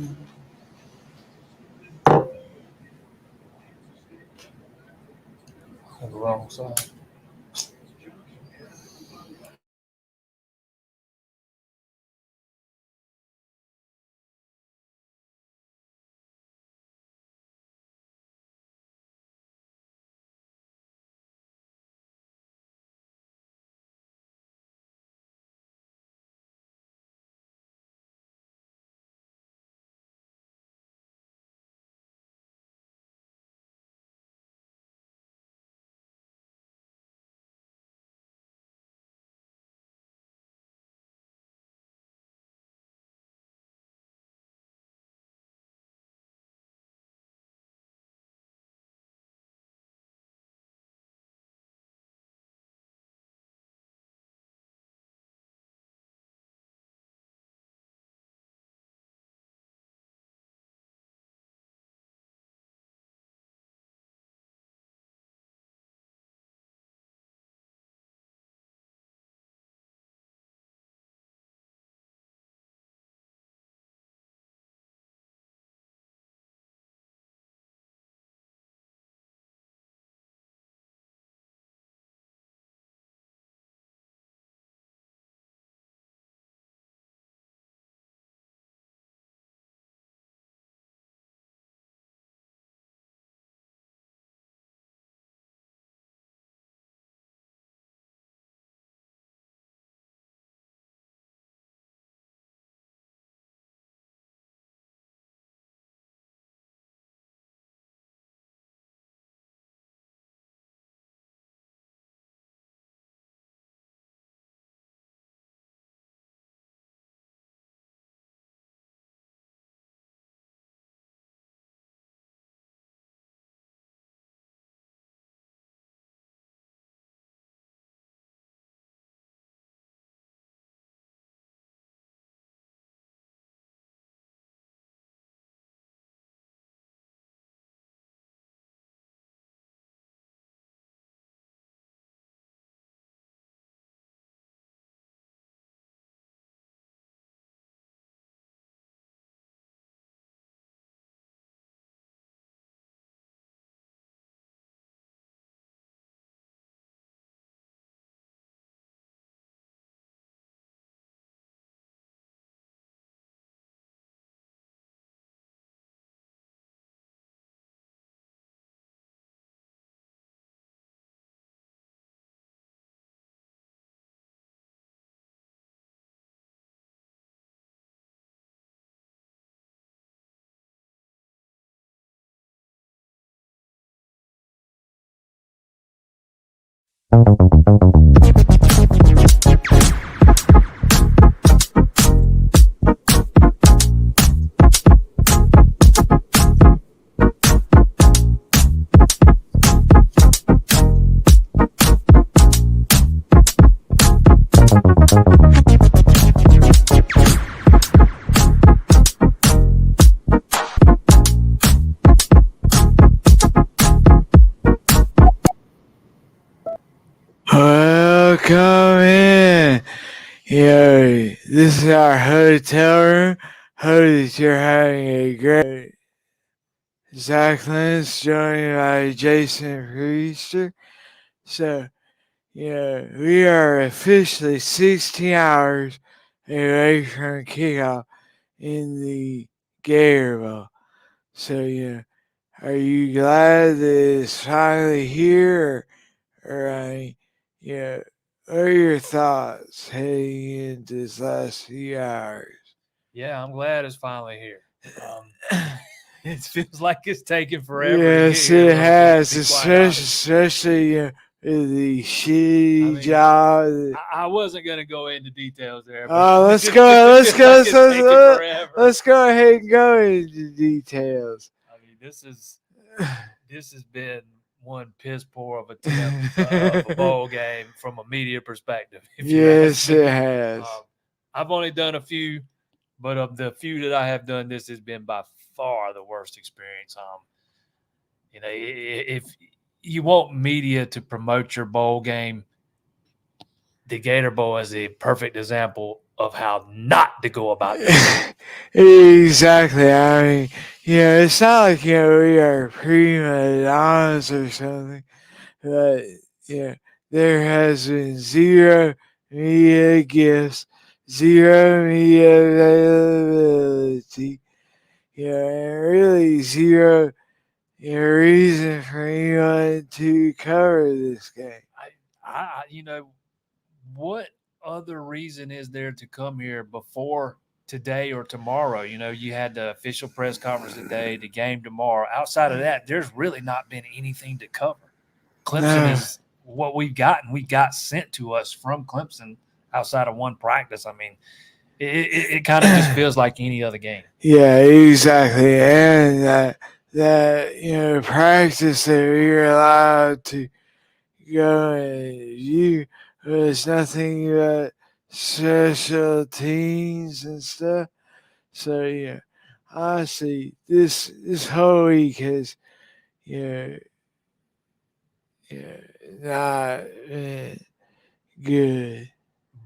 On the wrong side. Welcome in. This is our hotel room. Hope that you're having a great Zach Lynch joined by Jason Priester. So, we are officially 16 hours away from kickoff in the Gator Bowl. So, are you glad that it's finally here? Or what are your thoughts heading into this last few hours? Yeah, I'm glad it's finally here. It feels like it's taken forever to get Yes, here. it has, To be quite honest. especially with the shitty I mean, job. I wasn't going to go into details there, but Let's it go. feels like it's taken forever. Let's go ahead and go into details. I mean, this has been one piss poor of attempt of a bowl game from a media perspective. If you ask Yes, me, it has. I've only done a few, but of the few that I have done, this has been by far the worst experience. If you want media to promote your bowl game, the Gator Bowl is a perfect example of how not to go about this. Exactly. I mean, it's not like, we are prima donnas or something, but, there has been zero media gifts, zero media availability, and really zero reason for anyone to cover this game. What other reason is there to come here before today or tomorrow? You had the official press conference today, the game tomorrow. Outside of that, there's really not been anything to cover. Clemson is what we've gotten. We got sent to us from Clemson outside of one practice. I mean, it kind of just feels like any other game. Yeah, exactly. And that practice that we were allowed to go and view was nothing but special teams and stuff. So honestly, this whole week has you not been good.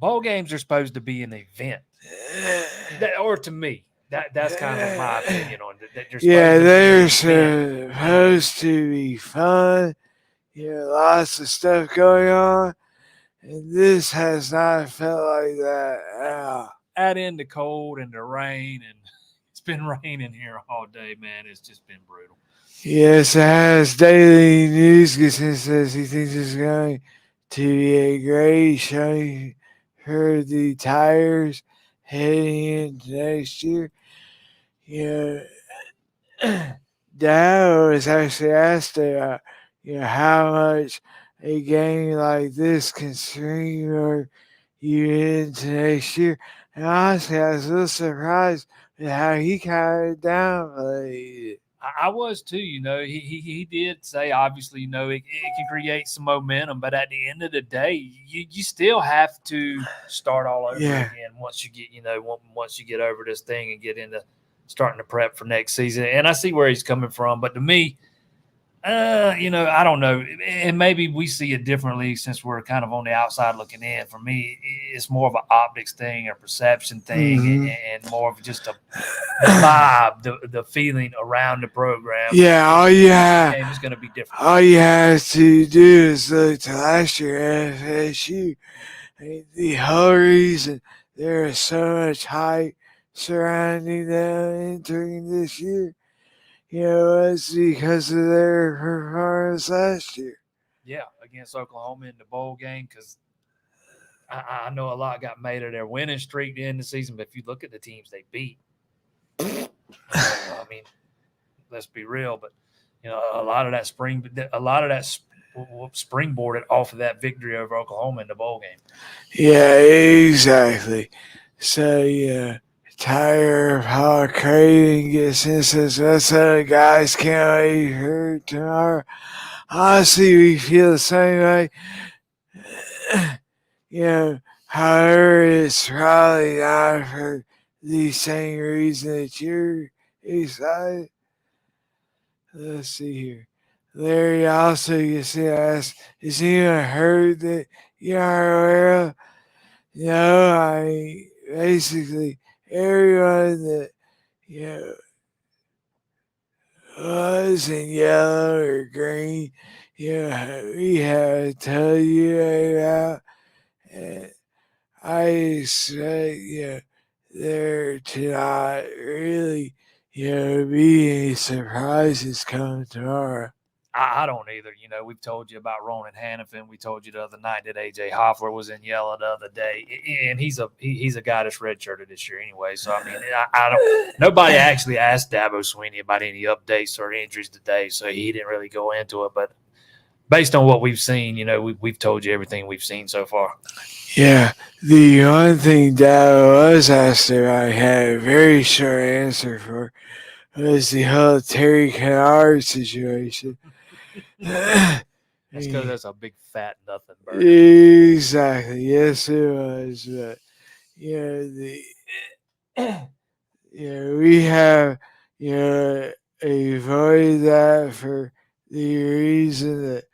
Bowl games are supposed to be an event, or to me, that's kind of my opinion on it. They're supposed to be fun. Lots of stuff going on, and this has not felt like that. Add in the cold and the rain, and it's been raining here all day, man. It's just been brutal. Yes, it has. Daily News says he thinks it's going to be a great showing for the Tigers heading into next year. Dow was actually asked about, how much a game like this can string you into next year. And honestly, I was a little surprised at how he kind of downplayed it. I was too. He did say, obviously, it can create some momentum, but at the end of the day, you still have to start all over again once you get over this thing and get into starting to prep for next season. And I see where he's coming from, but to me, I don't know, and maybe we see it differently since we're kind of on the outside looking in. For me, it's more of an optics thing, a perception thing, and more of just the vibe, the feeling around the program. Yeah, all you have game is going to be different. All you have to do is look to last year at FSU. The whole reason there is so much hype surrounding them entering this year, was because of their performance last year. Yeah, against Oklahoma in the bowl game, because I know a lot got made of their winning streak in the season, but if you look at the teams they beat, I mean, let's be real, but a lot of that springboarded off of that victory over Oklahoma in the bowl game. Yeah, exactly. So Tyler Paul Craven gets in, says, "What's up, guys? Can't wait for tomorrow." Honestly, we feel the same way. However, it's probably not for the same reason that you're excited. Let's see here. Larry also gets asked, "Has anyone heard that you are aware of?" I mean, basically, everyone that, was in yellow or green, we have to tell you about. And I expect, there to not really, be any surprises coming tomorrow. I don't either. We've told you about Ronan Hannafin. We told you the other night that AJ Hoffler was in yellow the other day, and he's a guy that's redshirted this year anyway. So I mean, I don't. Nobody actually asked Dabo Swinney about any updates or injuries today, so he didn't really go into it. But based on what we've seen, we've told you everything we've seen so far. Yeah, the one thing Dabo was asked about, I had a very short answer for, was the whole Terry Kennard situation. That's because that's a big fat nothing burger. Exactly. Yes, it was. But we have avoided that for the reason that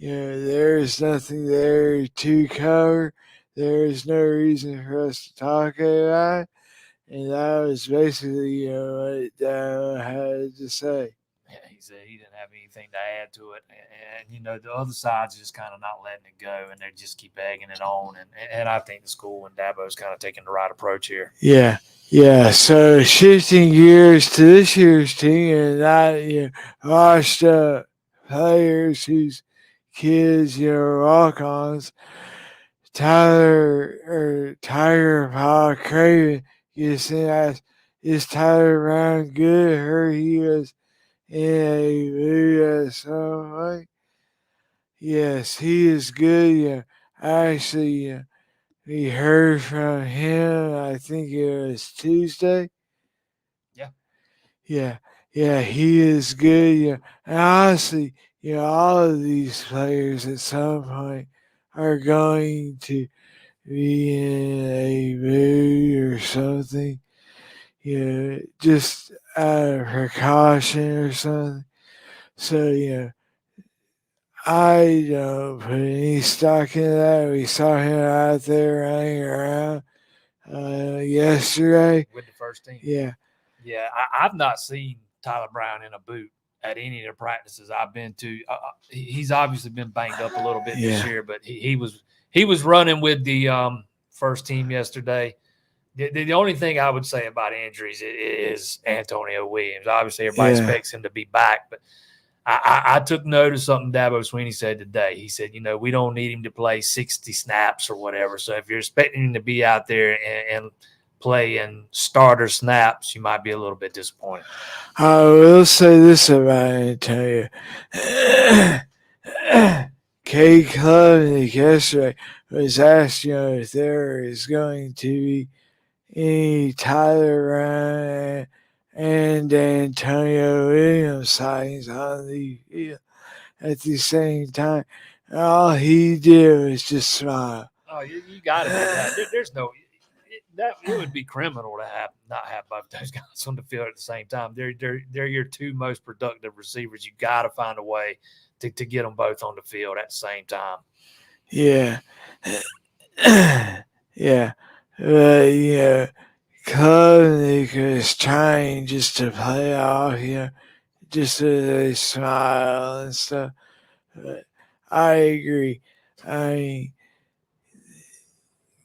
there's nothing there to cover. there is no reason for us to talk about it. And that was basically what Dad had to say. Yeah, he said he didn't have anything to add to it, the other side's just kind of not letting it go, and they just keep egging it on, and I think the school and Dabo's kind of taking the right approach here. Yeah, yeah. So shifting gears to this year's team, and not washed up players whose kids walk-ons. Tiger Paul Craven gets asked, is Tyler Brown good? Heard he was in a movie at some point. Yes, he is good. Yeah, actually, we heard from him. I think it was Tuesday. Yeah. Yeah, yeah, he is good. Yeah, and honestly, all of these players at some point are going to be in a mood or something. Just out of precaution or something. So I don't put any stock in that. We saw him out there running around yesterday. With the first team. Yeah. Yeah, I've not seen Tyler Brown in a boot at any of the practices I've been to. He's obviously been banged up a little bit this year, but he was running with the first team yesterday. The only thing I would say about injuries is Antonio Williams. Obviously, everybody expects him to be back, but I took note of something Dabo Swinney said today. He said, we don't need him to play 60 snaps or whatever. So if you're expecting him to be out there and play in starter snaps, you might be a little bit disappointed. I will say this about Antonio. Kay Klubnik yesterday was asked, if there is going to be any Tyler Ryan and Antonio Williams sightings on the field at the same time. All he did was just smile. Oh, you got to do that. There's no it would be criminal to not have both those guys on the field at the same time. They're your two most productive receivers. You got to find a way to get them both on the field at the same time. Yeah, yeah, but Klubnik is trying just to play off, just with a smile and stuff. But I agree. I mean,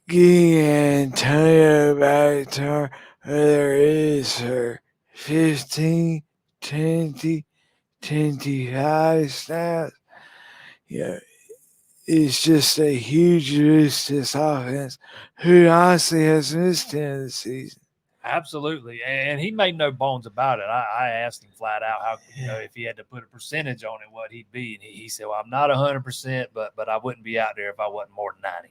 getting Antonio back to where there is for 15, 20, 25 snaps, it's just a huge boost to this offense, who honestly has missed 10 of the season. Absolutely, and he made no bones about it. I asked him flat out how if he had to put a percentage on it, what he'd be, and he said, "Well, I'm not 100%, but I wouldn't be out there if I wasn't more than 90."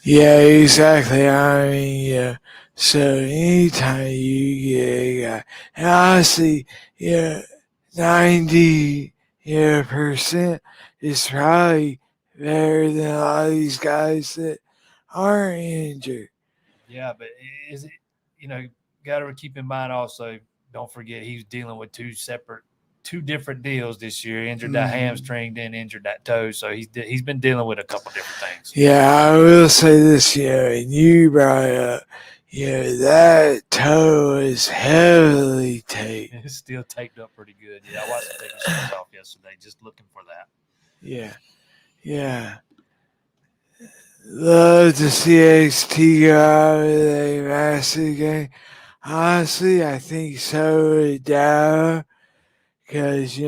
Yeah, exactly. I mean, so anytime you get a guy, and honestly, 90 percent is probably better than a lot of these guys that aren't injured. Yeah, but is it got to keep in mind also, don't forget he's dealing with two different deals this year. Injured that hamstring, then injured that toe. So he's been dealing with a couple different things. Yeah, I will say this, and you brought it up, that toe is heavily taped. It's still taped up pretty good. Yeah, I watched him take his shoes off yesterday, just looking for that. Yeah. Love to see HT go out with a massive game. Honestly, I think so would Dow, because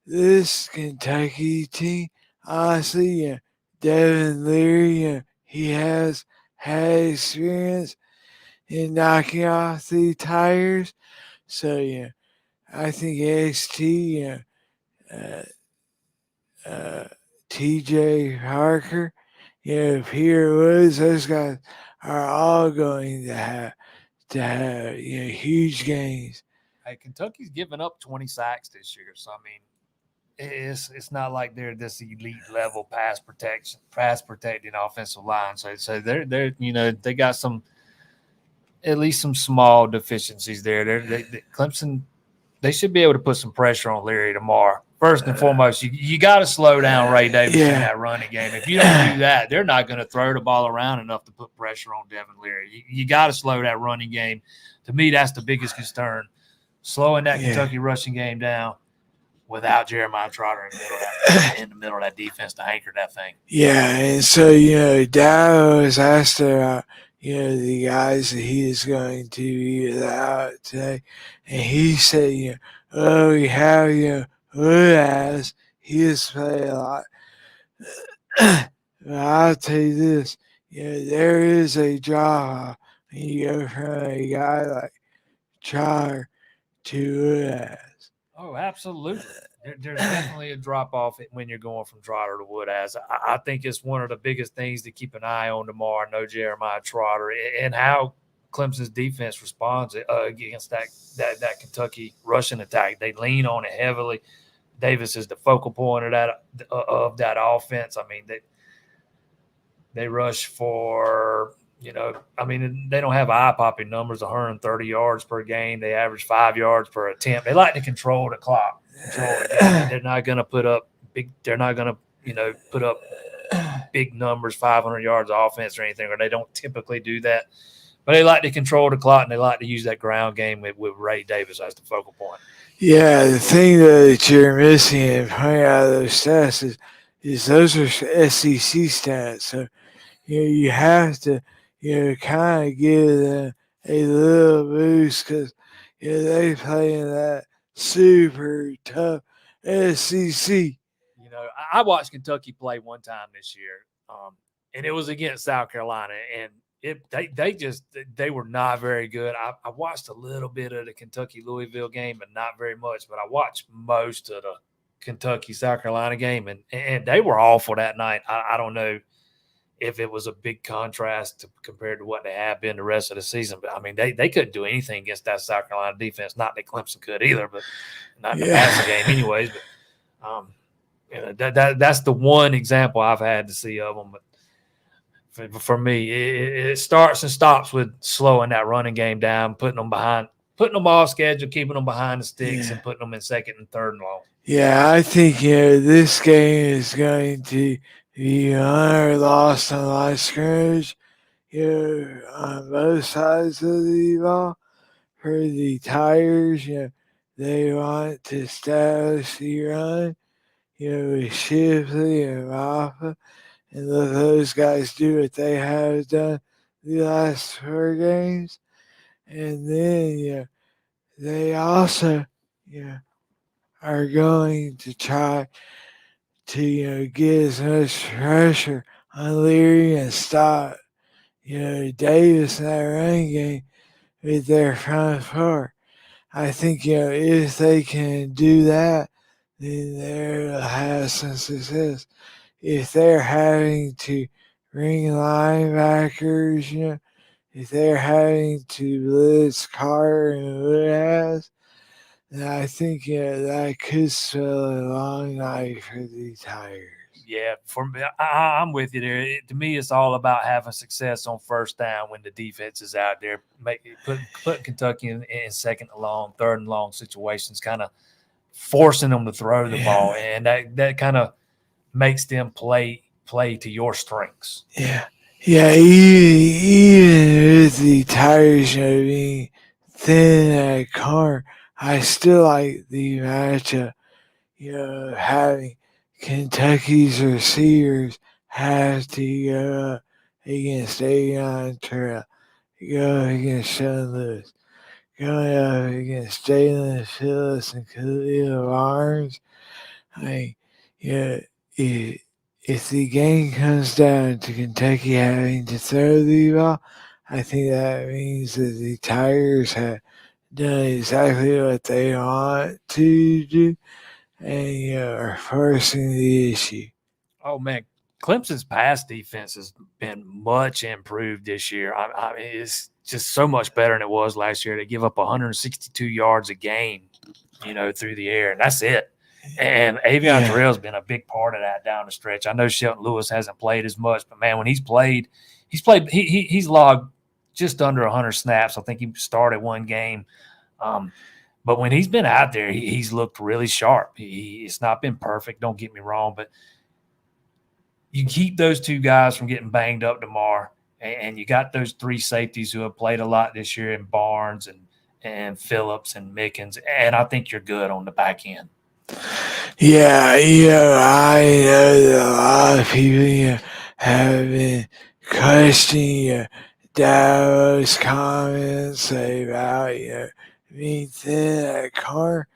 this Kentucky team, honestly, Devin Leary, he has had experience in knocking off the Tigers, so I think HT, TJ Harker, Peter Woods, those guys are all going to have huge gains. Hey, Kentucky's given up 20 sacks this year, so I mean, it's not like they're this elite level pass protecting offensive line. So they're they got at least some small deficiencies there. Clemson, they should be able to put some pressure on Leary tomorrow First and foremost, you got to slow down Ray Davis in that running game. If you don't do that, they're not going to throw the ball around enough to put pressure on Devin Leary. You got to slow that running game. To me, that's the biggest concern. Slowing that Kentucky rushing game down without Jeremiah Trotter in the middle of that defense to anchor that thing. Yeah, and so, Dow was asked about, the guys that he is going to be without today. And he said, we have, Woodhouse. He has played a lot. But I'll tell you this, there is a drop when you go from a guy like Trotter to Woodhouse. Oh, absolutely. There's definitely a drop-off when you're going from Trotter to Woodhouse. I think it's one of the biggest things to keep an eye on tomorrow. No Jeremiah Trotter and how Clemson's defense responds against that Kentucky rushing attack. They lean on it heavily. Davis is the focal point of that offense. I mean, they rush for – they don't have eye-popping numbers, 130 yards per game. They average 5 yards per attempt. They like to control the clock. They're not going to put up big – they're not going to, put up big numbers, 500 yards of offense or anything, or they don't typically do that. But they like to control the clock, and they like to use that ground game with Ray Davis as the focal point. Yeah, the thing that you're missing and pointing out of those stats is those are SEC stats. So, you have to – kind of give them a little boost because, they play in that super tough SEC. I watched Kentucky play one time this year, and it was against South Carolina, and they were not very good. I watched a little bit of the Kentucky-Louisville game, but not very much. But I watched most of the Kentucky-South Carolina game, and they were awful that night. I don't know if it was a big contrast compared to what they have been the rest of the season. But, I mean, they couldn't do anything against that South Carolina defense. Not that Clemson could either, but not in the passing game anyways. But that's the one example I've had to see of them. But for me, it starts and stops with slowing that running game down, putting them off schedule, keeping them behind the sticks, and putting them in second and third and long. Yeah, I think this game is going to be won or lost on line scrimmage, on both sides of the ball. For the Tigers, they want to establish the run, with Shipley and Rafa, and let those guys do what they have done the last 4 games. And then, they also, are going to try to, get as much pressure on Leary and stop, Davis in that running game with their front four. I think, if they can do that, then they'll have some success. If they're having to bring linebackers, if they're having to blitz Carter and Woodhouse, then I think that could spell a long night for the Tigers. Yeah, for me, I'm with you there. To me, it's all about having success on first down when the defense is out there, putting Kentucky in second and long, third and long situations, kind of forcing them to throw the ball, and that kind of makes them play to your strengths. Yeah, even with the Tigers being thin at corner, I still like the matchup, having Kentucky's receivers have to go up against Avion Terrell, go against Sean Lewis, going up against Jalen Phillips and Khalil Barnes. I mean, if the game comes down to Kentucky having to throw the ball, I think that means that the Tigers have done exactly what they want to do and are forcing the issue. Oh, man. Clemson's pass defense has been much improved this year. I mean, it's just so much better than it was last year. They give up 162 yards a game, through the air, and that's it. And Avion Terrell's been a big part of that down the stretch. I know Shelton Lewis hasn't played as much, but, man, when he's logged just under 100 snaps. I think he started one game. But when he's been out there, he's looked really sharp. It's not been perfect, don't get me wrong, but you keep those two guys from getting banged up tomorrow, and you got those three safeties who have played a lot this year in Barnes and Phillips and Mickens, and I think you're good on the back end. Yeah, I know that a lot of people, have been questioning, Davo's comments about, being thin at car.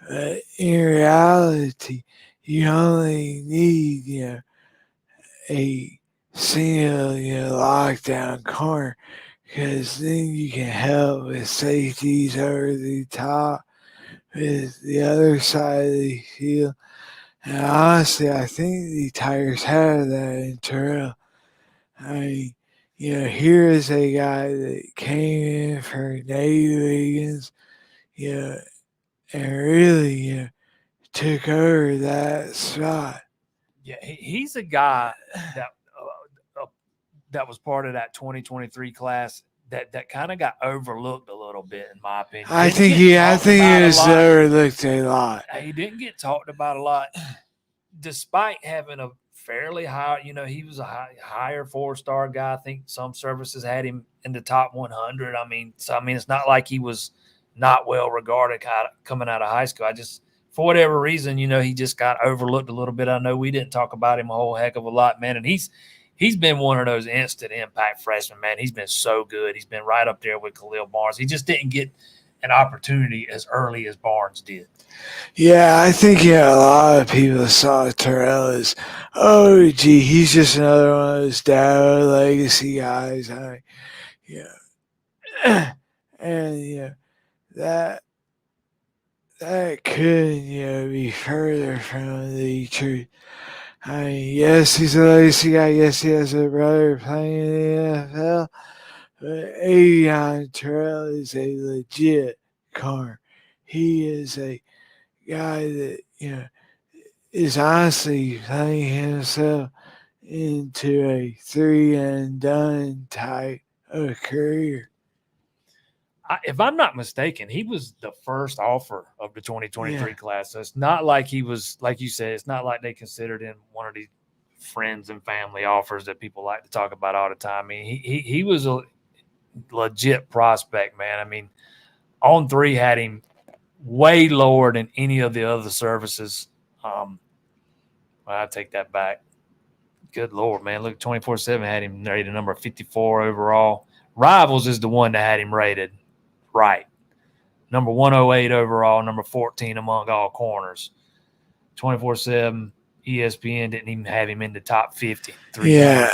But in reality, you only need, a single, lockdown corner, because then you can help with safeties over the top with the other side of the field. And honestly, I think the Tigers have that in Terrell. I mean, here is a guy that came in for Nate Wiggins, you know, and really, took over that spot. Yeah, he's a guy that that was part of that 2023 class that kind of got overlooked a little bit, in my opinion. I Didn't think get he talked about a was lot. overlooked a lot. He didn't get talked about a lot, despite having a fairly high. He was a higher 4-star guy. I think some services had him in the top 100. It's not like he was not well regarded coming out of high school. I just, for whatever reason, he just got overlooked a little bit. I know we didn't talk about him a whole heck of a lot, man, and he's been one of those instant impact freshmen, man. He's been so good. He's been right up there with Khalil Barnes. He just didn't get an opportunity as early as Barnes did. Yeah, I think, a lot of people saw Terrell as, oh, gee, he's just another one of those Dow legacy guys. And, that that could, be further from the truth. I mean, yes, he's a legacy guy. Yes, he has a brother playing in the NFL. But Avion Terrell is a legit car. He is a guy that, is honestly playing himself into a three and done type of career. If I'm not mistaken, he was the first offer of the 2023 Yeah. class. So it's not like he was, like you said, it's not like they considered him one of these friends and family offers that people like to talk about all the time. I mean, he was a legit prospect, man. I mean, On Three had him way lower than any of the other services. Well, I take that back. Good Lord, man. Look, 24/7 had him rated number 54 overall. Rivals is the one that had him rated right. Number 108 overall, number 14 among all corners. 24/7, ESPN didn't even have him in the top 50. Yeah.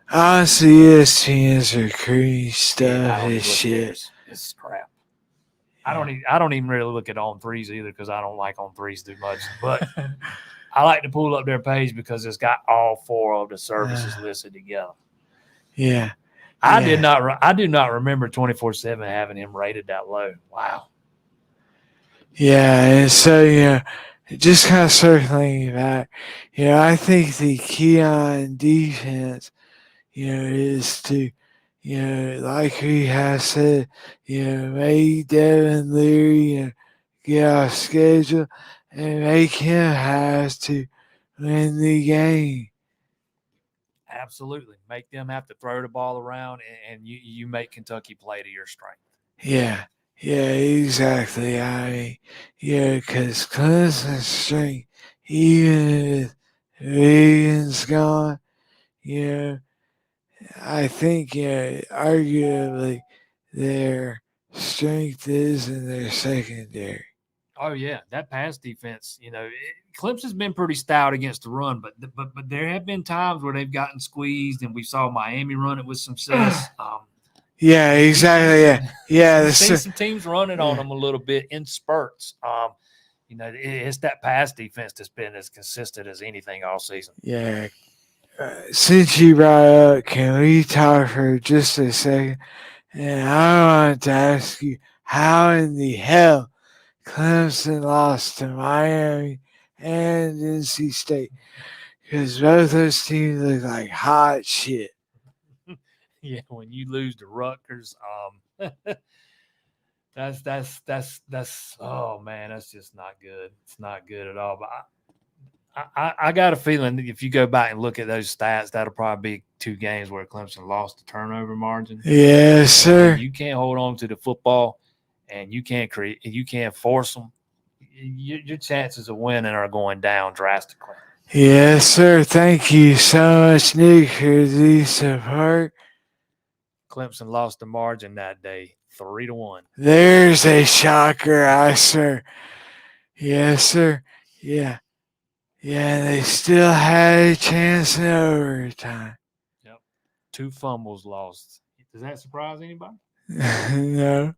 Honestly, ESPN's recruiting stuff is shit. It's crap. I don't even really look at On Threes either because I don't like On Threes too much. But I like to pull up their page because it's got all four of the services listed together. Yeah. I do not remember 24/7 having him rated that low. Wow. Yeah, and so, just kind of circling back, I think the key on defense, is to, like we have said, make Devin Leary, get off schedule and make him have to win the game. Absolutely. Make them have to throw the ball around, and you make Kentucky play to your strength. Yeah, exactly. I mean, because Clemson's strength, even with Wiggins gone, I think, arguably their strength is in their secondary. Oh yeah, that pass defense. Clemson's been pretty stout against the run, but there have been times where they've gotten squeezed, and we saw Miami run it with success. Yeah, exactly. Yeah, We've seen some teams running on them a little bit in spurts. It's that pass defense that's been as consistent as anything all season. Yeah. Since you brought it up, can we talk for just a second? And I want to ask you, how in the hell Clemson lost to Miami and NC State? Because both those teams look like hot shit. Yeah, when you lose to Rutgers, That's oh man, that's just not good. It's not good at all. But I got a feeling that if you go back and look at those stats, that'll probably be 2 games where Clemson lost the turnover margin. Yes, And when sir. you can't hold on to the football and you can't force them, your chances of winning are going down drastically. Yes, sir. Thank you so much, Nick, for the support. Clemson lost the margin that day, 3-1. There's a shocker, I sir. Yes, sir. Yeah. Yeah, they still had a chance in overtime. Yep, 2 fumbles lost. Does that surprise anybody? No.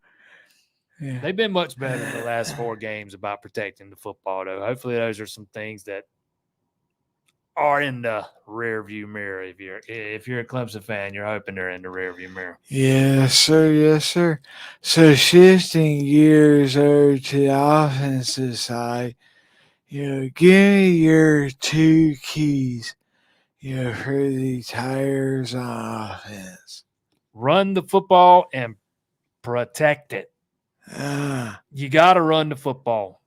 Yeah. They've been much better the last 4 games about protecting the football, though. Hopefully, those are some things that are in the rear view mirror. If you're a Clemson fan, you're hoping they're in the rear view mirror. Yes, sir. Yes, sir. So shifting gears over to the offensive side, give me your 2 keys, for the Tigers on offense. Run the football and protect it. Ah. You got to run the football.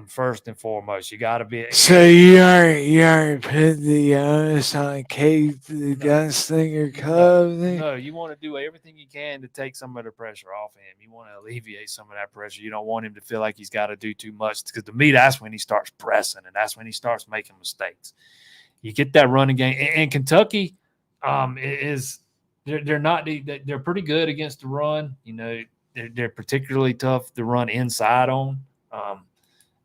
First and foremost, you got to be. So you aren't putting the onus on Kate the gunslinger club? No, you want to do everything you can to take some of the pressure off him. You want to alleviate some of that pressure. You don't want him to feel like he's got to do too much, because to me, that's when he starts pressing and that's when he starts making mistakes. You get that running game, and Kentucky is they're not they're pretty good against the run. They're particularly tough to run inside on.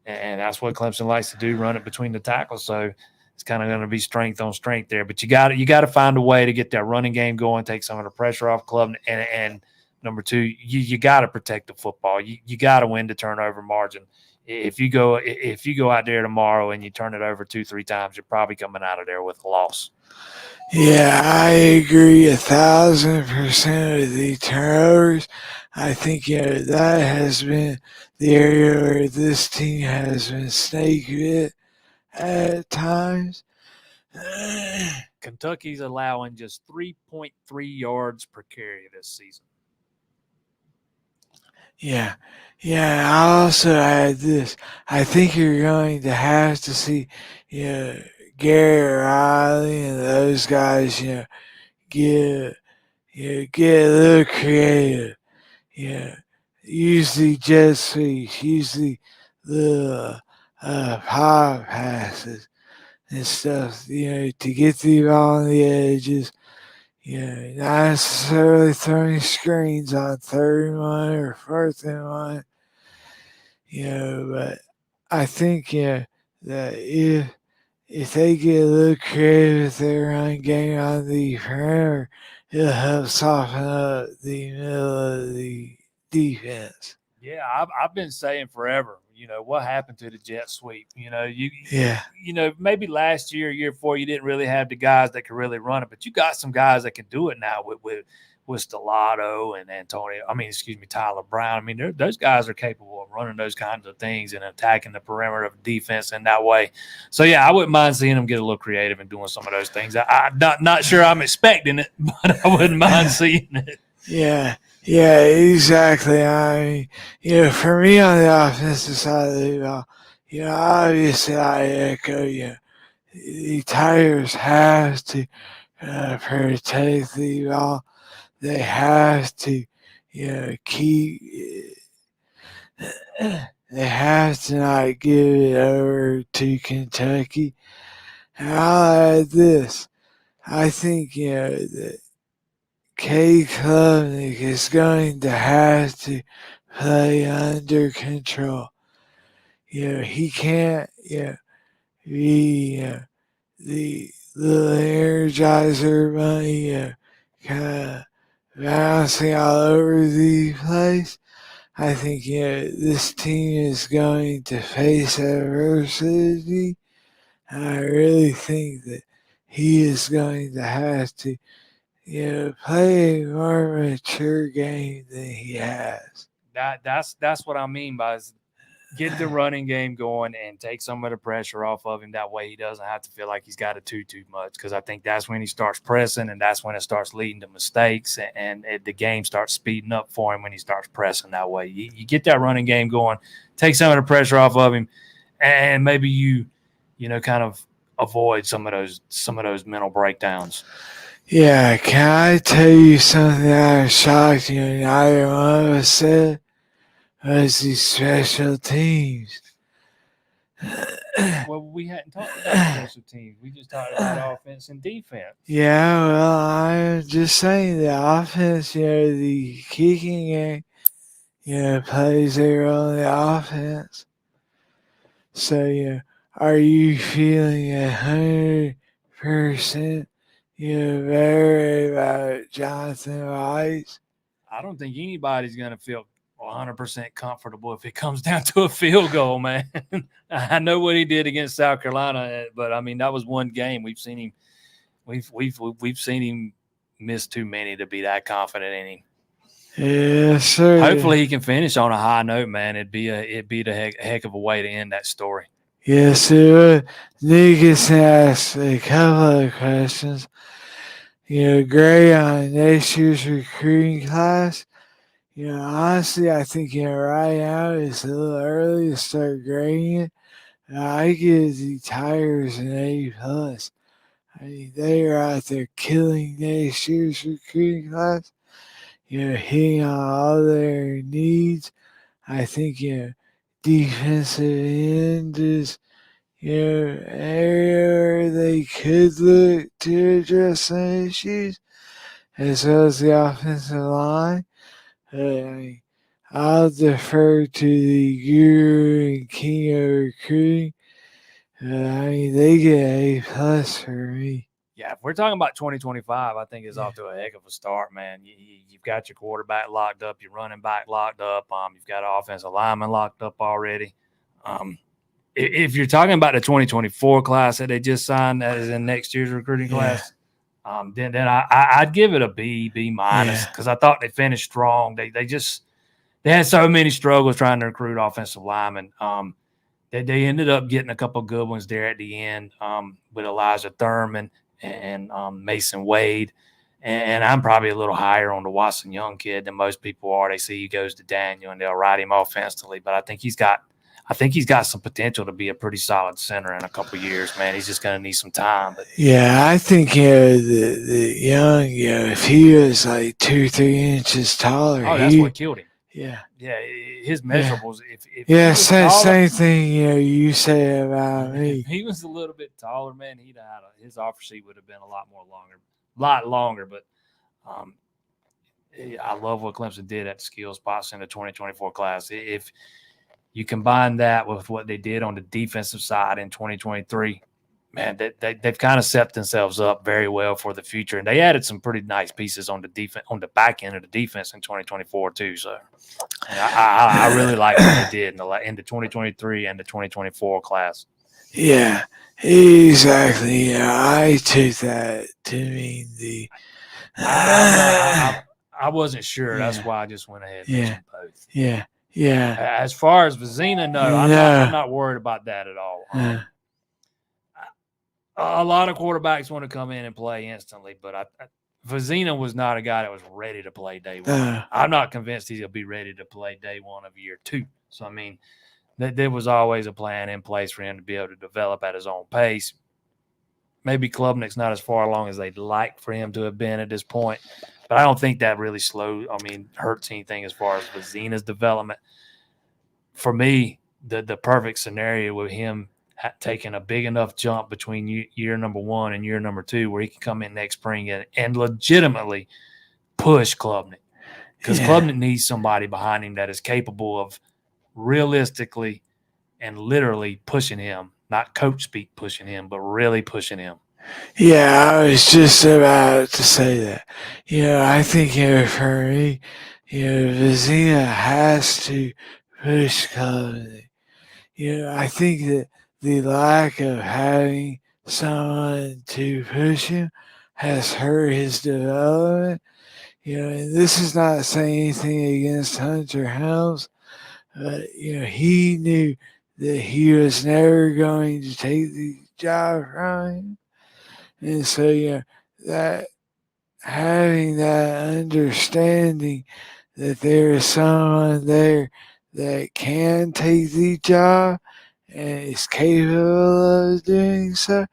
And that's what Clemson likes to do, run it between the tackles. So it's kind of going to be strength on strength there. But you got to find a way to get that running game going, take some of the pressure off club, and number 2, you got to protect the football. You got to win the turnover margin. If you go out there tomorrow and you turn it over 2-3 times, you're probably coming out of there with a loss. Yeah, I agree 1,000% with the turnovers. I think that has been the area where this team has been snake bit at times. Kentucky's allowing just 3.3 yards per carry this season. Yeah. I also add this. I think you're going to have to see, Gary Riley and those guys, get a little creative. Use the jet sweeps, use the little pop passes and stuff, to get the ball on the edges. Not necessarily throwing screens on 3rd and 1 or 4th and 1. But I think that if they get a little creative with their run game on the perimeter, it'll help soften up the middle of the defense. Yeah, I've been saying forever, what happened to the jet sweep? Maybe last year before, you didn't really have the guys that could really run it, but you got some guys that can do it now with Stellato and Tyler Brown. Those guys are capable of running those kinds of things and attacking the perimeter of defense in that way. So yeah, I wouldn't mind seeing them get a little creative and doing some of those things. I'm not sure I'm expecting it, but I wouldn't mind seeing it. Yeah, exactly. I mean, for me on the offensive side of the ball, obviously I echo, the Tigers have to protect the ball. They have to, keep. They have to not give it over to Kentucky. And I'll add this. I think, that Cade Klubnik is going to have to play under control. He can't, be the little Energizer bunny, kind of bouncing all over the place. I think, this team is going to face adversity. I really think that he is going to have to, play a more mature game than he has. That's what I mean by get the running game going and take some of the pressure off of him. That way he doesn't have to feel like he's got to do too much, because I think that's when he starts pressing, and that's when it starts leading to mistakes, and the game starts speeding up for him when he starts pressing that way. You get that running game going, take some of the pressure off of him, and maybe you kind of avoid some of those mental breakdowns. Yeah, can I tell you something that was shocking and neither one of us said? Was these special teams. Well, we hadn't talked about special teams. We just talked about offense and defense. Yeah, well, I'm just saying the offense, the kicking game, plays a role in the offense. So, are you feeling 100%, better about Jonathan Rice? I don't think anybody's going to feel 100% comfortable if it comes down to a field goal, man. I know what he did against South Carolina, but I mean that was one game. We've seen him. We've seen him miss too many to be that confident in him. Yes, sir. Hopefully he can finish on a high note, man. It'd be the heck of a way to end that story. Yes, sir. Niggas asked a couple of questions. Gray on next year's recruiting class. Honestly, I think right now it's a little early to start grading it. I give the Tigers an A plus. I mean, they are out there killing next year's recruiting class. Hitting on all their needs. I think defensive end is area where they could look to address some issues, as well as the offensive line. I'll defer to the guru and king of recruiting. They get A plus for me. Yeah, if we're talking about 2025, I think it's off to a heck of a start, man. You've got your quarterback locked up, your running back locked up. You've got an offensive lineman locked up already. If you're talking about the 2024 class that they just signed, that is in next year's recruiting class, then I'd give it a B minus, because I thought they finished strong. They had so many struggles trying to recruit offensive linemen. They ended up getting a couple good ones there at the end, with Elijah Thurman and Mason Wade. And I'm probably a little higher on the Watson Young kid than most people are. They see he goes to Daniel and they'll ride him offensively, but I think he's got some potential to be a pretty solid center in a couple of years, man. He's just going to need some time. But yeah, I think the Young, if he was like 2-3 inches taller, that's what killed him. Yeah, his measurables. Same thing. You say about me. If he was a little bit taller, man, his offer sheet would have been a lot longer. But I love what Clemson did at the skill spots in the 2024 class. If you combine that with what they did on the defensive side in 2023, man, they've kind of set themselves up very well for the future. And they added some pretty nice pieces on the defense, on the back end of the defense in 2024 too. So I really like what they did in the 2023 and the 2024 class. Yeah, exactly. I took that to mean the. I wasn't sure. That's why I just went ahead and mentioned both. Yeah. As far as Vizina, no, I'm not worried about that at all. A lot of quarterbacks want to come in and play instantly, but Vizina was not a guy that was ready to play day one. I'm not convinced he'll be ready to play day one of year two. So, I mean, there was always a plan in place for him to be able to develop at his own pace. Maybe Klubnik's not as far along as they'd like for him to have been at this point, but I don't think that really hurts anything as far as Vizina's development. For me, the perfect scenario with him taking a big enough jump between year number one and year number two, where he can come in next spring and legitimately push Klubnik, because Klubnik needs somebody behind him that is capable of realistically and literally pushing him, not coach speak pushing him, but really pushing him. Yeah, I was just about to say that. I think for me, Vizina has to push Klubnik. I think that the lack of having someone to push him has hurt his development. And this is not saying anything against Hunter Helms, But he knew that he was never going to take the job from him, and so that having that understanding that there is someone there that can take the job and is capable of doing so,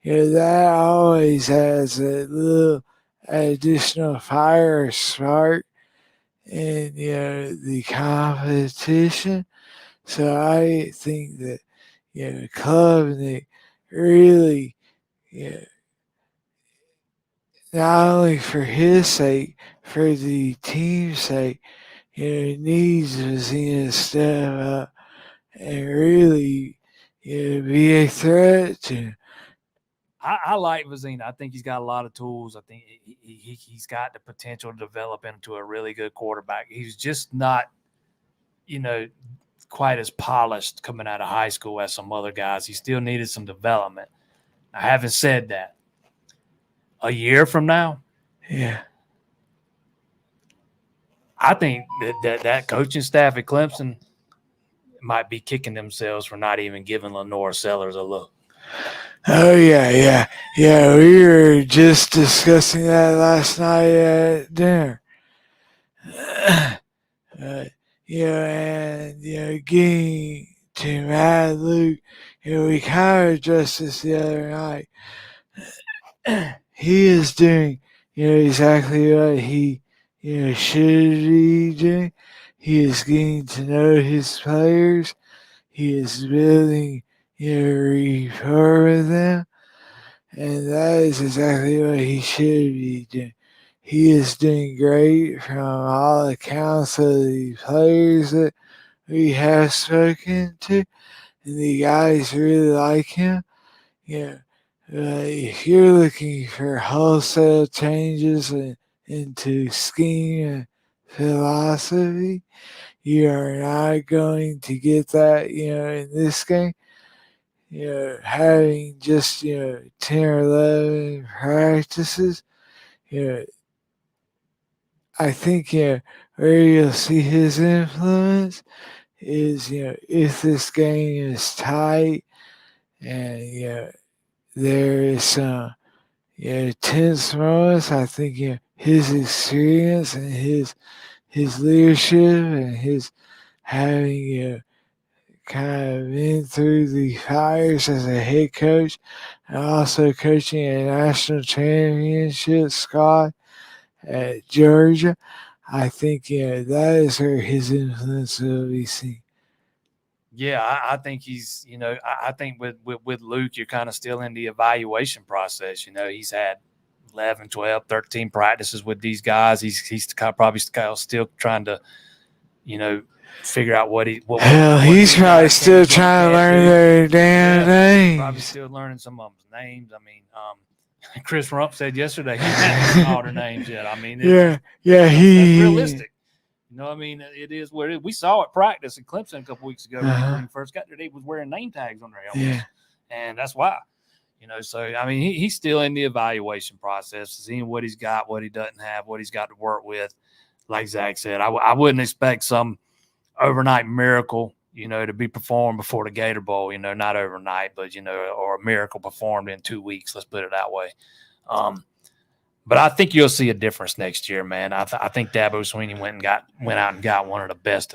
that always has a little additional fire or spark in the competition. So I think that Klubnik really, you know, not only for his sake, for the team's sake, needs Vizina to step up and really be a threat to. I like Vizina. I think he's got a lot of tools. I think he's got the potential to develop into a really good quarterback. He's just not, you know, quite as polished coming out of high school as some other guys. He still needed some development. I haven't said that. A year from now, Yeah. I think that coaching staff at Clemson might be kicking themselves for not even giving Lenore Sellers a look. Oh yeah. We were just discussing that last night at dinner. And getting to Mad Luke, we kind of addressed this the other night. He is doing, exactly what he, should be doing. He is getting to know his players. He is building, rapport with them. And that is exactly what he should be doing. He is doing great from all accounts of the players that we have spoken to, and the guys really like him. Yeah, if you're looking for wholesale changes into scheme and philosophy, you are not going to get that, in this game. Having just, 10 or 11 practices, I think, where you'll see his influence is, if this game is tight and, there is some, tense moments, I think, his experience and his leadership and his having, kind of been through the fires as a head coach and also coaching a national championship squad at Georgia. I think that is where his influence will be seen. Yeah, I think he's, I think with Luke, you're kind of still in the evaluation process. He's had 11, 12, 13 practices with these guys. He's probably still trying to, figure out Hell, he's probably still trying to learn their damn names. Probably still learning some of them names. I mean, Chris Rump said yesterday he hasn't all their names yet. I mean, that's realistic. It is what it is. We saw it practice in Clemson a couple weeks ago when he first got there. They was wearing name tags on their helmets, and that's why. So I mean, he's still in the evaluation process, seeing what he's got, what he doesn't have, what he's got to work with. Like Zach said, I wouldn't expect some overnight miracle, to be performed before the Gator Bowl. Not overnight, but or a miracle performed in 2 weeks. Let's put it that way. But I think you'll see a difference next year, man. I think Dabo Swinney went out and got one of the best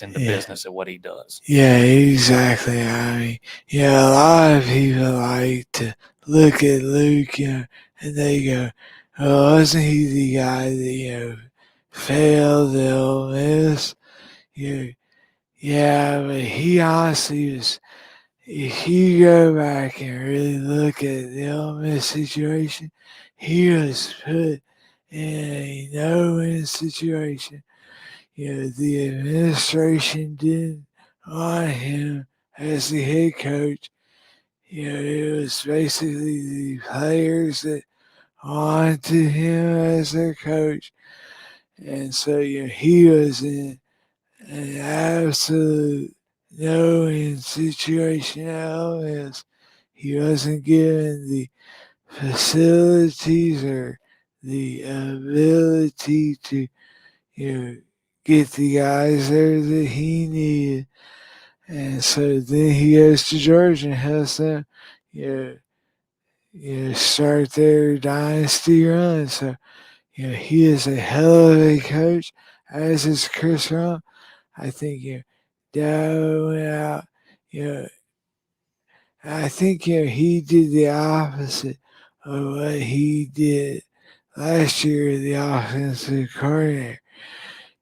in the business at what he does. Yeah, exactly. I mean, a lot of people like to look at Luke, and they go, "Oh, wasn't he the guy that failed at Ole Miss?" Yeah, but he honestly was. If you go back and really look at the Ole Miss situation, he was put in a no-win situation. The administration didn't want him as the head coach. It was basically the players that wanted him as their coach. And so, he was in an absolute no-win situation at Ole Miss. He wasn't given the facilities or the ability to, get the guys there that he needed. And so then he goes to Georgia and helps them, you know, start their dynasty run. So, he is a hell of a coach, as is Chris Ron. I think, Dow went out, you know, I think, he did the opposite of what he did last year, the offensive coordinator.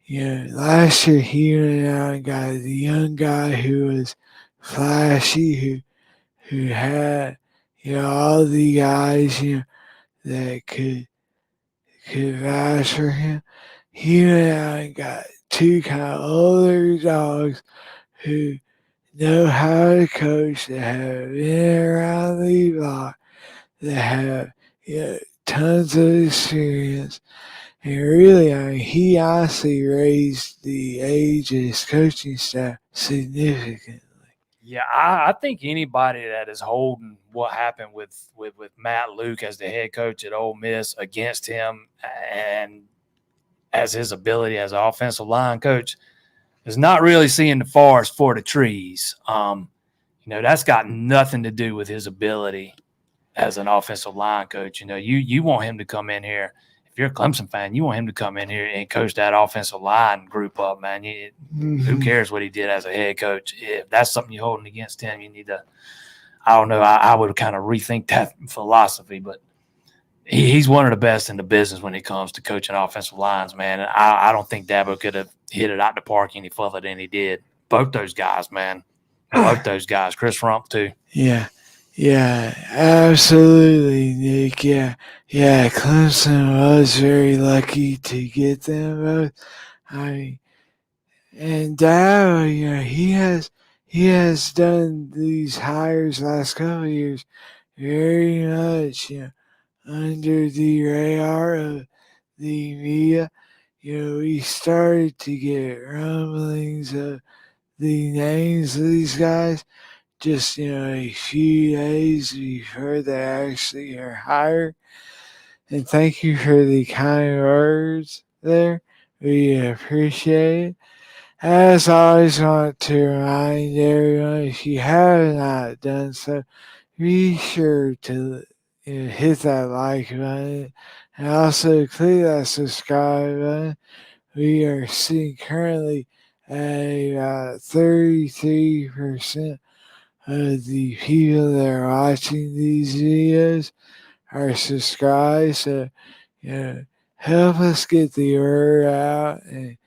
Last year he went out and got the young guy who was flashy, who had, all the guys, that could vouch for him. He went out and got two kind of older dogs who know how to coach, that have been around the block, that have, tons of experience. And really, he honestly raised the age of his coaching staff significantly. Yeah, I think anybody that is holding what happened with Matt Luke as the head coach at Ole Miss against him and as his ability as an offensive line coach is not really seeing the forest for the trees. That's got nothing to do with his ability as an offensive line coach. You want him to come in here. If you're a Clemson fan, you want him to come in here and coach that offensive line group up, man. Who cares what he did as a head coach? If that's something you're holding against him, you need to, I don't know, I would kind of rethink that philosophy. But he's one of the best in the business when it comes to coaching offensive lines, man. I don't think Dabo could have hit it out the park any further than he did. Both those guys, man. Both those guys. Chris Rump, too. Yeah. Yeah, absolutely, Nick. Yeah. Clemson was very lucky to get them both. I mean, and Dow, he has done these hires last couple of years very much, under the radar of the media. We started to get rumblings of the names of these guys just, a few days before they actually are hired. And thank you for the kind words there. We appreciate it. As always, want to remind everyone, if you have not done so, be sure to hit that like button and also click that subscribe button. We are seeing currently at about 33% of the people that are watching these videos are subscribed. So, help us get the word out and,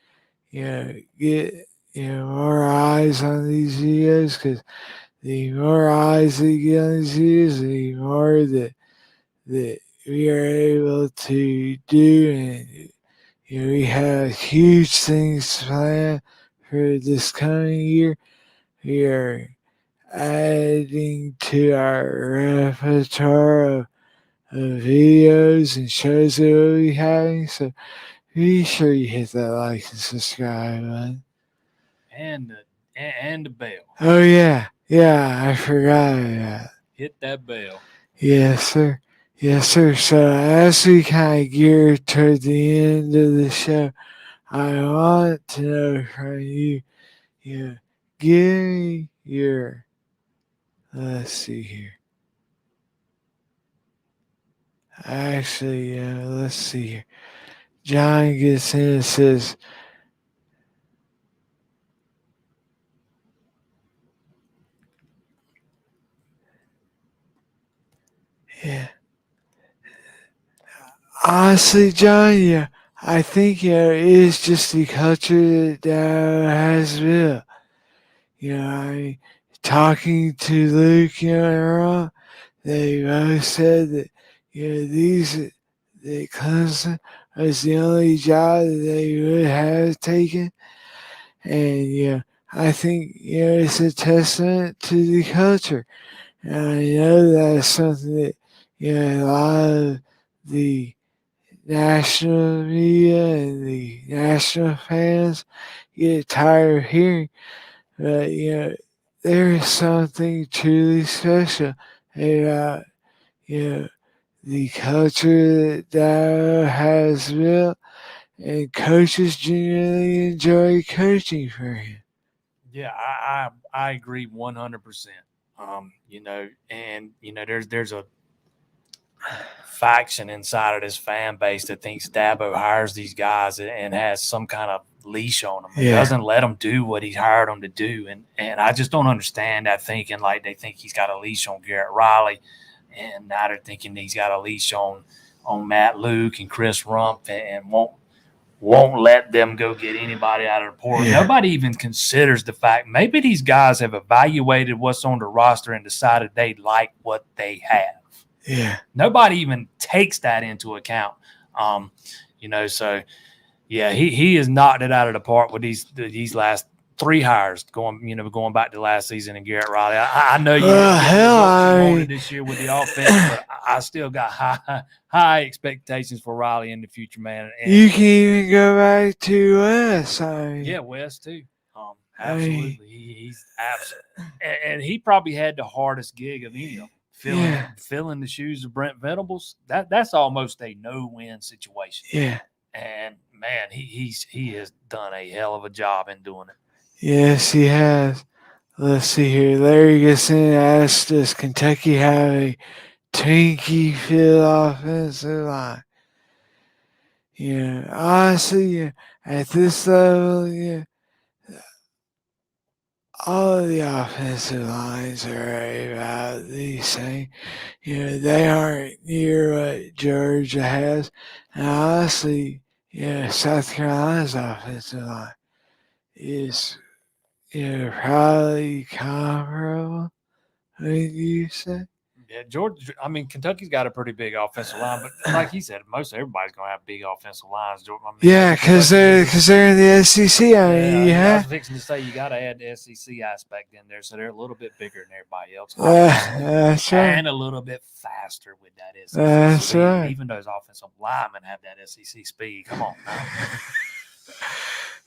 get, more eyes on these videos, because the more eyes we get on these videos, the more that we are able to do. And, we have huge things planned for this coming year. We are adding to our repertoire of videos and shows that we'll be having. So be sure you hit that like and subscribe button. And the bell. Oh yeah, I forgot that. Hit that bell. Yes, sir. Yes, sir. So as we kind of gear toward the end of the show, I want to know from you, give me your, let's see here. Actually, let's see here. John gets in and says, yeah. Honestly, John, I think, it is just the culture that has built. Talking to Luke, and Ron, they both said that, that Clemson was the only job that they would have taken. And, I think, it's a testament to the culture. And I know that's something that, a lot of the national media and the national fans get tired of hearing. But, there is something truly special about, the culture that Dow has built. and coaches generally enjoy coaching for him. Yeah, I agree 100%. There's a faction inside of this fan base that thinks Dabo hires these guys and has some kind of leash on them and doesn't let them do what he hired them to do. And I just don't understand that thinking. Like they think he's got a leash on Garrett Riley, and now they're thinking he's got a leash on Matt Luke and Chris Rumpf, and won't let them go get anybody out of the portal. Yeah. Nobody even considers the fact maybe these guys have evaluated what's on the roster and decided they like what they have. Yeah. Nobody even takes that into account. So yeah, he has knocked it out of the park with these last 3 hires going back to last season and Garrett Riley. I know you wanted this year with the offense, but I still got high expectations for Riley in the future, man. And you can even go back to West. Yeah, West too. Absolutely, he's absolutely, and he probably had the hardest gig of any of them. Filling the shoes of Brent Venables. That's almost a no-win situation. Yeah, and man, he has done a hell of a job in doing it. Yes, he has. Let's see here. Larry Gesson asked, does Kentucky have a tanky field offensive line? Honestly, at this level, all of the offensive lines are about the same. They aren't near what Georgia has. And honestly, South Carolina's offensive line is probably comparable, would you say? Yeah, Kentucky's got a pretty big offensive line, but like he said, most everybody's going to have big offensive lines. Because they're in the SEC. I was fixing to say you got to add the SEC aspect in there, so they're a little bit bigger than everybody else. That's right. And a little bit faster with that SEC that's speed. Right. Even those offensive linemen have that SEC speed. Come on now.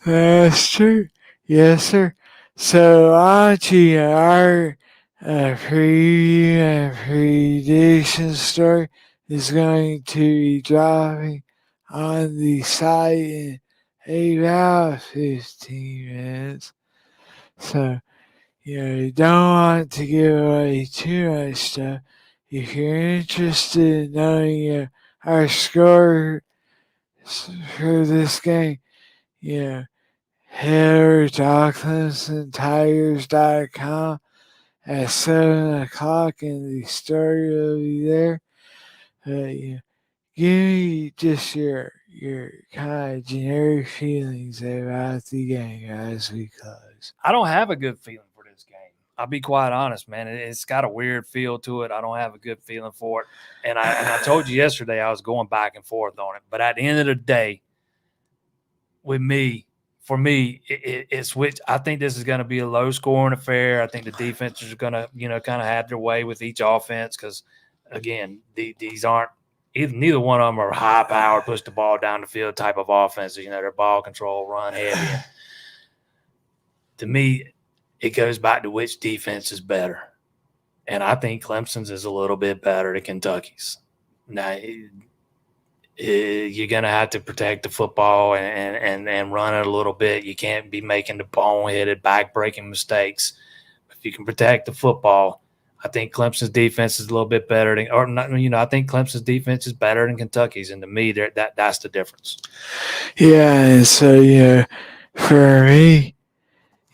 That's true. Yes, sir. So on to our preview and prediction story is going to be dropping on the site in about 15 minutes. So, you don't want to give away too much stuff. If you're interested in knowing our score for this game, head over to CLEMSONTigers.com at 7 o'clock and the story will be there. Give me just your kind of generic feelings about the game as we close. I don't have a good feeling for this game. I'll be quite honest, man. It's got a weird feel to it. I don't have a good feeling for it. And I told you yesterday I was going back and forth on it. But at the end of the day, for me, it's which I think this is going to be a low-scoring affair. I think the defenses are going to, kind of have their way with each offense because, again, these aren't neither one of them are high-powered, push the ball down the field type of offenses. They're ball control, run heavy. To me, it goes back to which defense is better, and I think Clemson's is a little bit better than Kentucky's. Now, you're going to have to protect the football and run it a little bit. You can't be making the bone-headed, back-breaking mistakes. If you can protect the football, I think Clemson's defense is a little bit better than, I think Clemson's defense is better than Kentucky's, and to me, that's the difference. Yeah, and so, for me,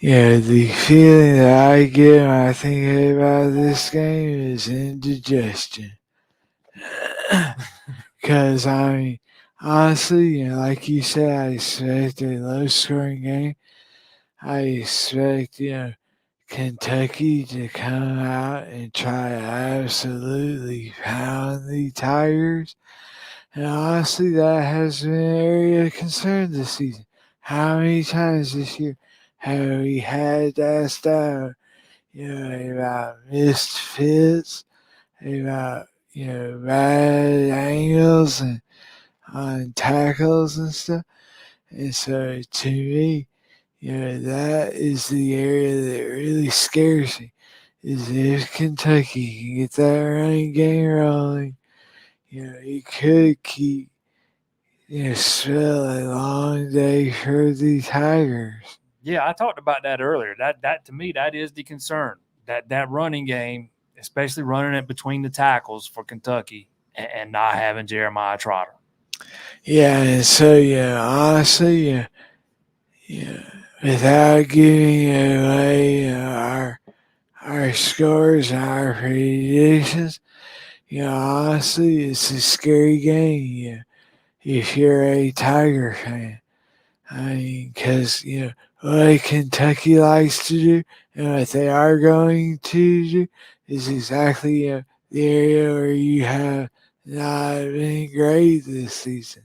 the feeling that I get when I think about this game is indigestion. Because, honestly, like you said, I expect a low-scoring game. I expect, Kentucky to come out and try to absolutely pound the Tigers. And honestly, that has been an area of concern this season. How many times this year have we had that stuff, about missed fits, about, bad angles and on tackles and stuff? And so to me, that is the area that really scares me, is if Kentucky can get that running game rolling, it could keep It's still a long day for the Tigers. Yeah, I talked about that earlier. That to me, that is the concern. That running game, especially running it between the tackles for Kentucky and not having Jeremiah Trotter. Yeah, and so honestly, without giving away our scores and our predictions, honestly, it's a scary game. If you're a Tiger fan, I mean, because what Kentucky likes to do and what they are going to do is exactly the area where you have not been great this season.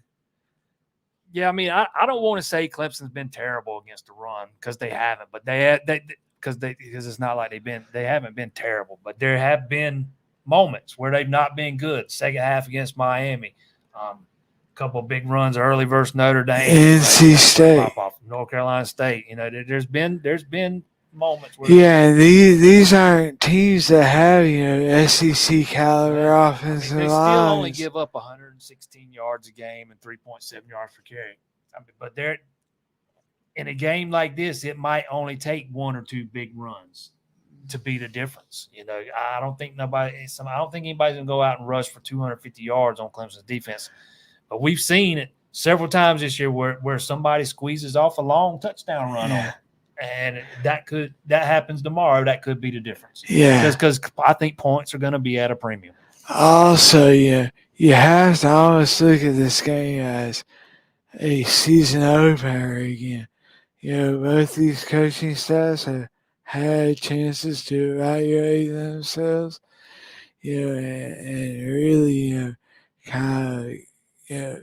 Yeah, I mean, I don't want to say Clemson's been terrible against the run because they haven't, but they because it's not like they haven't been terrible, but there have been moments where they've not been good. Second half against Miami, a couple of big runs early versus Notre Dame, NC State. pop off North Carolina State. There's been moments where Yeah, these aren't teams that have SEC caliber offensive they lines. still only give up 116 yards a game and 3.7 yards per carry. But they're in a game like this, it might only take one or two big runs to be the difference. I don't think anybody's gonna go out and rush for 250 yards on Clemson's defense. But we've seen it several times this year where somebody squeezes off a long touchdown run on it. And that happens tomorrow. That could be the difference. Yeah. Because I think points are going to be at a premium. Also, you have to almost look at this game as a season opener again. Both these coaching staffs have had chances to evaluate themselves, and really, kind of,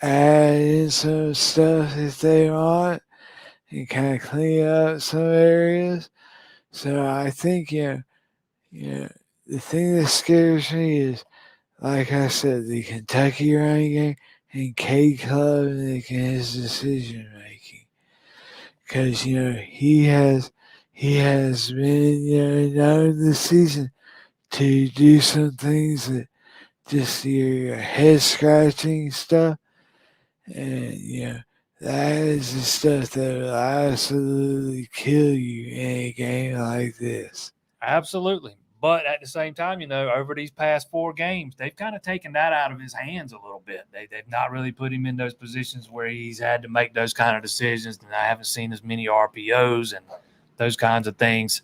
add in some stuff if they want and kind of clean up some areas. So I think, the thing that scares me is, like I said, the Kentucky running game and K Club making his decision making. Because, he has been, known this season to do some things that just your head scratching stuff. And, that is the stuff that will absolutely kill you in a game like this. Absolutely. But at the same time, over these past 4 games, they've kind of taken that out of his hands a little bit. They've not really put him in those positions where he's had to make those kind of decisions. And I haven't seen as many RPOs and those kinds of things.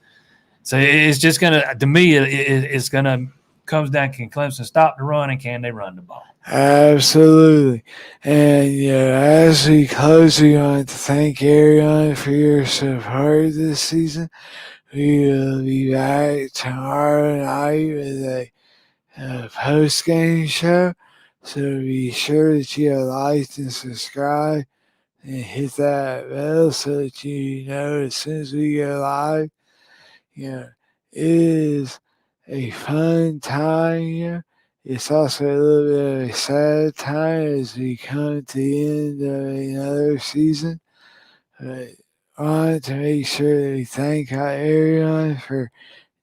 So it's just going to me, it's going to comes down, can Clemson stop the run and can they run the ball? Absolutely. And as we close, we want to thank everyone for your support this season. We will be back tomorrow night with a post-game show. So be sure that you like and subscribe and hit that bell so that you know as soon as we go live. It is a fun time. It's also a little bit of a sad time as we come to the end of another season. But I wanted to make sure that we thank everyone for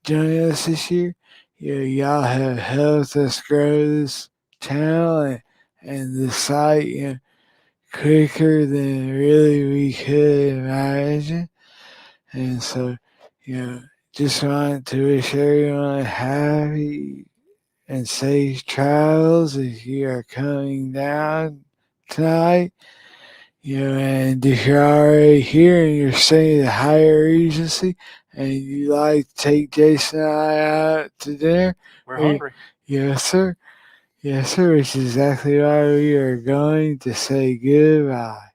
joining us this year. Y'all have helped us grow this channel and the site quicker than really we could imagine. And so, just want to wish everyone happy and safe travels if you are coming down tonight. And if you're already here and you're staying at Hyatt Regency and you like to take Jason and I out to dinner, we're hungry. Yes, sir. Yes, sir. Which is exactly why we are going to say goodbye.